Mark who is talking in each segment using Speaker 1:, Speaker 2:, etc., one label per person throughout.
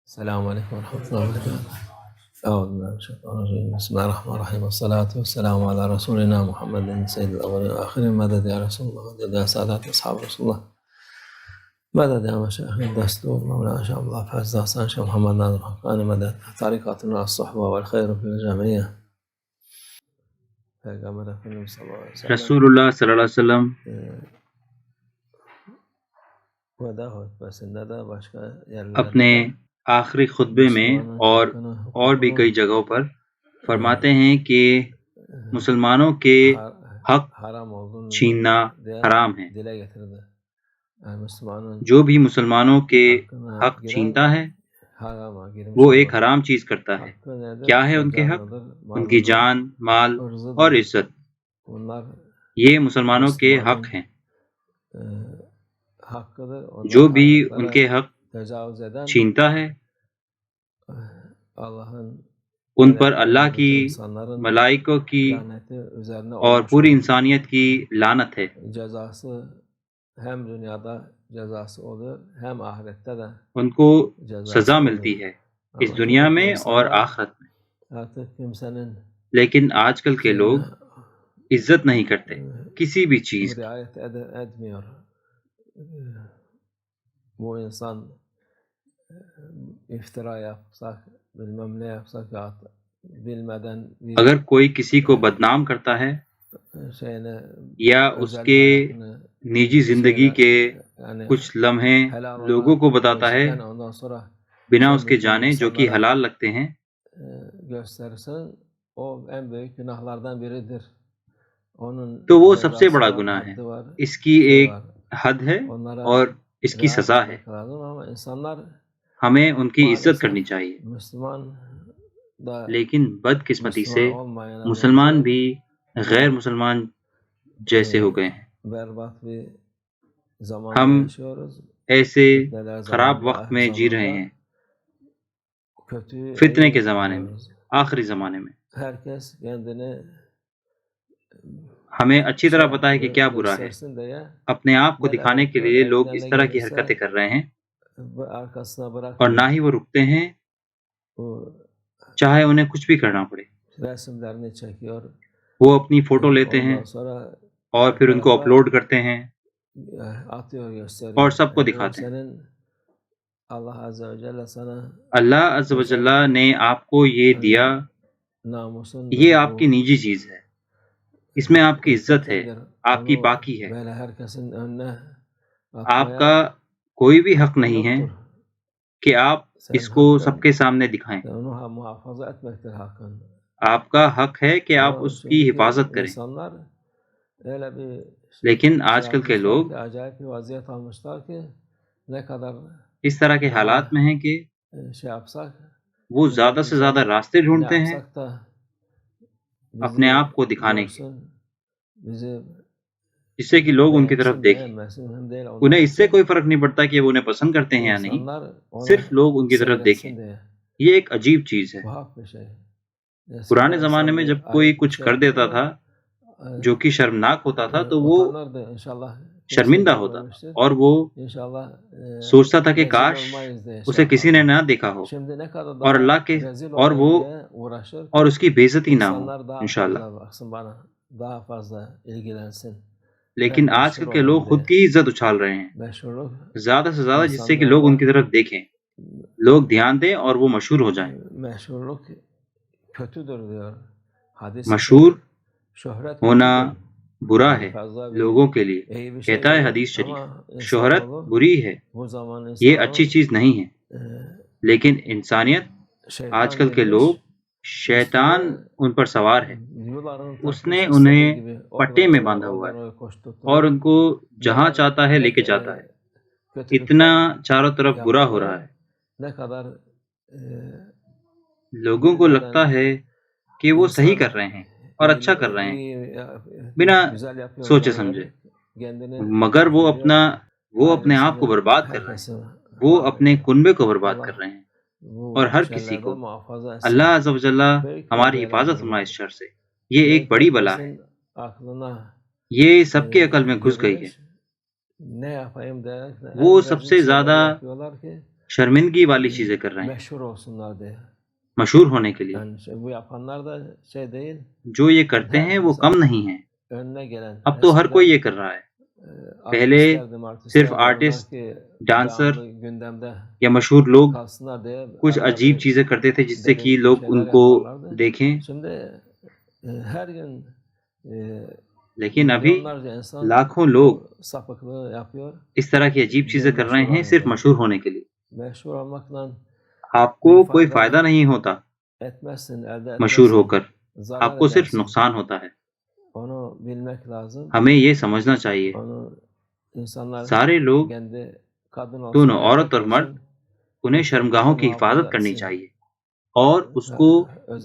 Speaker 1: السلام عليكم ورحمة الله وبركاته. أعوذ بالله من الشيطان الرجيم. بسم الله الرحمن الرحيم، والصلاة والسلام على رسولنا محمد سيد الأولين والآخرين. مدد يا رسول الله، مدد يا سادات أصحاب رسول الله، مدد يا مشايخ الدستور مولانا شيخ عبد الله فاز حسن شيخ محمد ناظر الحقاني، مدد طريقتنا الصحبة والخير في الجمعية. پیغمبر اکرم صلی اللہ علیہ وسلم
Speaker 2: رسول اللہ صلی اللہ علیہ وسلم
Speaker 1: ودا ہوت پسندہ başka
Speaker 2: اپنے آخری خطبے میں اور بھی کئی جگہوں پر فرماتے ہیں کہ مسلمانوں کے حق چھیننا حرام ہے۔ جو بھی مسلمانوں کے حق چھینتا ہے وہ ایک حرام چیز کرتا ہے۔ کیا ہے ان کے حق؟ ان کی جان، مال اور عزت، یہ مسلمانوں کے حق ہیں۔ جو بھی ان کے حق چھینتا ہے ان پر اللہ کی، ملائکوں کی اور پوری انسانیت کی لعنت ہے۔ ان کو سزا ملتی ہے اس دنیا میں اور آخرت میں۔ لیکن آج کل کے لوگ عزت نہیں کرتے کسی بھی چیز کی۔
Speaker 1: وہ انسان افترا yapsak bilmem ne yapsak bilmeden
Speaker 2: اگر کوئی کسی کو بدنام کرتا ہے یا اس کے نجی زندگی کے کچھ لمحے لوگوں کو بتاتا ہے بنا اس کے جانے جو کہ حلال لگتے ہیں، تو وہ سب سے بڑا گناہ ہے۔ اس کی ایک حد ہے اور اس کی سزا ہے۔ ہمیں ان کی عزت کرنی چاہیے۔ لیکن بدقسمتی سے مسلمان بھی غیر مسلمان جیسے ہو گئے ہیں۔ ہم ایسے خراب وقت میں جی رہے ہیں، فتنے کے زمانے میں، آخری زمانے میں۔ ہمیں اچھی طرح پتہ ہے کہ کیا برا ہے۔ اپنے آپ کو دکھانے کے لیے لوگ اس طرح کی حرکتیں کر رہے ہیں اور نہ ہی وہ رکتے ہیں، چاہے انہیں کچھ بھی کرنا پڑے۔ وہ اپنی فوٹو لیتے ہیں اور پھر ان کو اپلوڈ کرتے ہیں اور سب کو دکھاتے ہیں۔ اللہ عز و جل نے آپ کو یہ دیا، یہ آپ کی نجی چیز ہے، اس میں آپ کی عزت ہے، آپ کی پاکی ہے۔ آپ کا کوئی بھی حق نہیں ہے کہ آپ اس کو سب کے سامنے دکھائیں۔ آپ کا حق ہے کہ آپ اس کی حفاظت کریں۔ لیکن آج کل کے لوگ اس طرح کے حالات میں ہیں کہ وہ زیادہ سے زیادہ راستے ڈھونڈتے ہیں اپنے آپ کو دکھانے کے، جس سے کہ لوگ ان کی طرف دیکھیں۔ انہیں اس سے کوئی فرق نہیں پڑتا کہ وہ انہیں پسند کرتے ہیں یا نہیں، صرف لوگ ان کی طرف دیکھیں۔ یہ ایک عجیب چیز ہے۔ پرانے زمانے میں جب کوئی کچھ کر دیتا تھا جو کہ شرمناک ہوتا تھا تو وہ شرمندہ ہوتا اور وہ سوچتا تھا کہ کاش اسے کسی نے نہ دیکھا ہو اور اللہ کے اور اس کی بے عزتی نہ ہو انشاءاللہ۔ لیکن آج کل کے لوگ خود کی عزت اچھال رہے ہیں زیادہ سے زیادہ، جس سے کہ لوگ ان کی طرف دیکھیں، لوگ دھیان دیں اور وہ مشہور ہو جائیں۔ مشہور ہونا برا ہے لوگوں کے لیے، کہتا ہے حدیث شریف، شہرت بری ہے، یہ اچھی چیز نہیں ہے۔ لیکن انسانیت، آج کل کے لوگ، شیطان ان پر سوار ہے، اس نے انہیں پٹے میں باندھا ہوا ہے اور ان کو جہاں چاہتا ہے لے کے جاتا ہے۔ اتنا چاروں طرف برا ہو رہا ہے، لوگوں کو لگتا ہے کہ وہ صحیح کر رہے ہیں اور اچھا کر رہے ہیں بنا سوچے سمجھے، مگر وہ اپنے آپ کو برباد کر رہے ہیں، وہ اپنے کنبے کو برباد کر رہے ہیں اور ہر کسی کو۔ اللہ عز و جل ہماری حفاظت فرمائے اس شر سے۔ یہ ایک بڑی بلا ہے، یہ سب کے عقل میں گھس گئی ہے۔ وہ سب سے زیادہ شرمندگی والی چیزیں کر رہے ہیں مشہور ہونے کے لیے. جو یہ کرتے ہیں وہ کم نہیں ہیں. اب تو ہر کوئی یہ کر رہا ہے. پہلے صرف آرٹسٹ، ڈانسر یا مشہور لوگ کچھ عجیب چیزیں کرتے تھے جس سے کہ لوگ ان کو دیکھیں. لیکن ابھی لاکھوں لوگ اس طرح کی عجیب چیزیں کر رہے ہیں صرف مشہور ہونے کے لیے. آپ کو کوئی فائدہ نہیں ہوتا مشہور ہو کر، آپ کو صرف نقصان ہوتا ہے. ہمیں یہ سمجھنا چاہیے سارے لوگ، دونوں عورت اور مرد، انہیں شرمگاہوں کی حفاظت کرنی چاہیے اور اس کو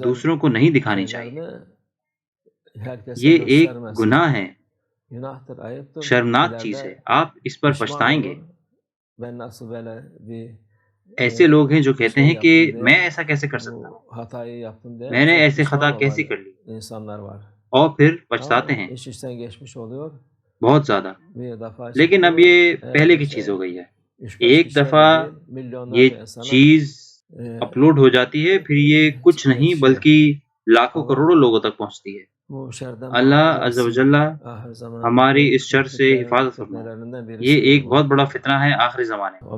Speaker 2: دوسروں کو نہیں دکھانی چاہیے. یہ ایک گناہ ہے، شرمناک چیز ہے. آپ اس پر پچھتائیں گے. ایسے لوگ ہیں جو کہتے ہیں کہ میں ایسا کیسے کر سکتا ہوں، میں نے ایسے خطا کیسی کر لی، اور پھر پچھتاتے ہیں بہت زیادہ. لیکن اب یہ پہلے کی چیز ہو گئی ہے. ایک دفعہ یہ چیز اپلوڈ ہو جاتی ہے، پھر یہ کچھ نہیں بلکہ لاکھوں کروڑوں لوگوں تک پہنچتی ہے. اللہ عز و جل ہماری اس شر سے حفاظت فرمائے. یہ ایک بہت بڑا فتنہ ہے آخری زمانے میں.